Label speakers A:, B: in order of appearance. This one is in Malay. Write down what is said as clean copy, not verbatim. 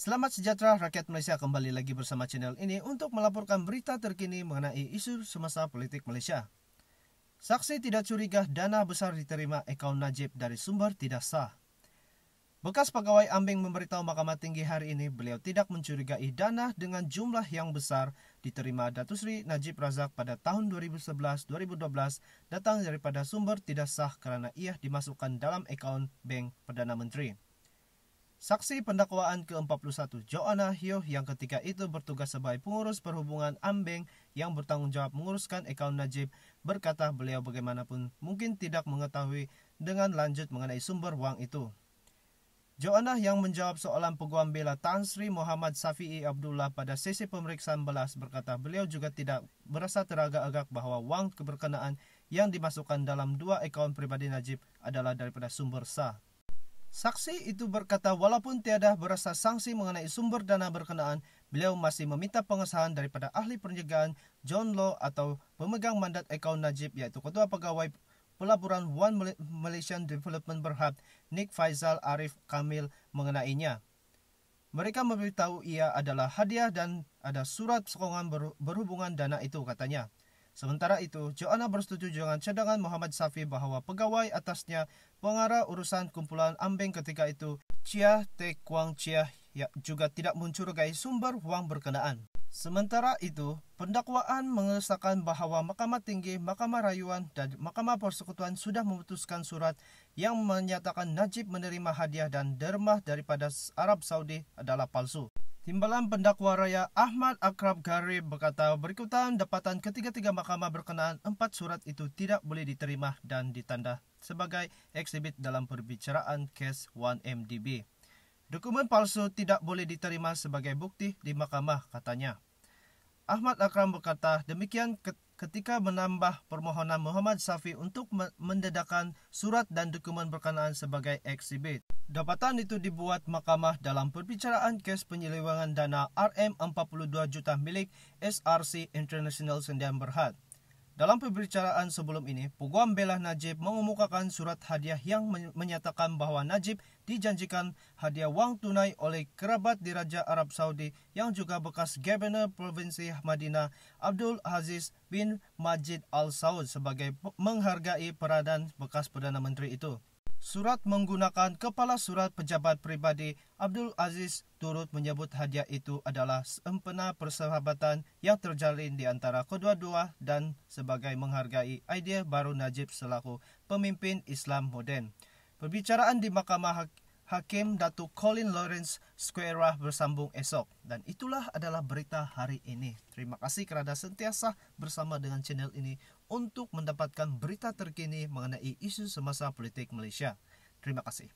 A: Selamat sejahtera rakyat Malaysia, kembali lagi bersama channel ini untuk melaporkan berita terkini mengenai isu semasa politik Malaysia. Saksi tidak curiga dana besar diterima akaun Najib dari sumber tidak sah. Bekas pegawai Ambing memberitahu Mahkamah Tinggi hari ini beliau tidak mencurigai dana dengan jumlah yang besar diterima Datuk Seri Najib Razak pada tahun 2011-2012 datang daripada sumber tidak sah kerana ia dimasukkan dalam akaun Bank Perdana Menteri. Saksi pendakwaan ke-41 Joanna Hioh yang ketika itu bertugas sebagai pengurus perhubungan Ambing yang bertanggungjawab menguruskan akaun Najib berkata beliau bagaimanapun mungkin tidak mengetahui dengan lanjut mengenai sumber wang itu. Joanna yang menjawab soalan peguam bela Tan Sri Muhammad Safi'i Abdullah pada sesi pemeriksaan belas berkata beliau juga tidak berasa teragak-agak bahawa wang keberkenaan yang dimasukkan dalam dua akaun pribadi Najib adalah daripada sumber sah. Saksi itu berkata walaupun tiada berasa sanksi mengenai sumber dana berkenaan, beliau masih meminta pengesahan daripada ahli penjagaan John Law atau pemegang mandat akaun Najib iaitu Ketua Pegawai Pelaburan One Malaysian Development Berhad Nik Faizal Arif Kamil mengenainya. Mereka memberitahu ia adalah hadiah dan ada surat sokongan berhubungan dana itu, katanya. Sementara itu, Joanna bersetuju dengan cadangan Muhammad Safi bahawa pegawai atasnya pengarah urusan kumpulan Ambing ketika itu, Chia Te Kuang Chia, juga tidak mencurigai sumber wang berkenaan. Sementara itu, pendakwaan mengesahkan bahawa Mahkamah Tinggi, Mahkamah Rayuan dan Mahkamah Persekutuan sudah memutuskan surat yang menyatakan Najib menerima hadiah dan dermah daripada Arab Saudi adalah palsu. Timbalan Pendakwa Raya Ahmad Akrab Garib berkata berikutan dapatan ketiga-tiga mahkamah berkenaan 4 surat itu tidak boleh diterima dan ditanda sebagai eksibit dalam perbicaraan kes 1MDB. Dokumen palsu tidak boleh diterima sebagai bukti di mahkamah, katanya. Ahmad Akram berkata demikian ketika menambah permohonan Muhammad Safi untuk mendedahkan surat dan dokumen berkenaan sebagai eksibit. Dapatan itu dibuat mahkamah dalam perbicaraan kes penyelewengan dana RM42 juta milik SRC International Sdn Berhad. Dalam pembicaraan sebelum ini, peguam bela Najib mengemukakan surat hadiah yang menyatakan bahawa Najib dijanjikan hadiah wang tunai oleh kerabat diraja Arab Saudi yang juga bekas Gubernur Provinsi Madinah Abdul Aziz bin Majid Al Saud sebagai menghargai peranan bekas Perdana Menteri itu. Surat menggunakan kepala surat pejabat pribadi Abdul Aziz turut menyebut hadiah itu adalah sempena persahabatan yang terjalin di antara kedua-dua dan sebagai menghargai idea baru Najib selaku pemimpin Islam moden. Perbicaraan di Mahkamah Hakim Datuk Colin Lawrence Square bersambung esok. Dan itulah adalah berita hari ini. Terima kasih kerana sentiasa bersama dengan channel ini untuk mendapatkan berita terkini mengenai isu semasa politik Malaysia. Terima kasih.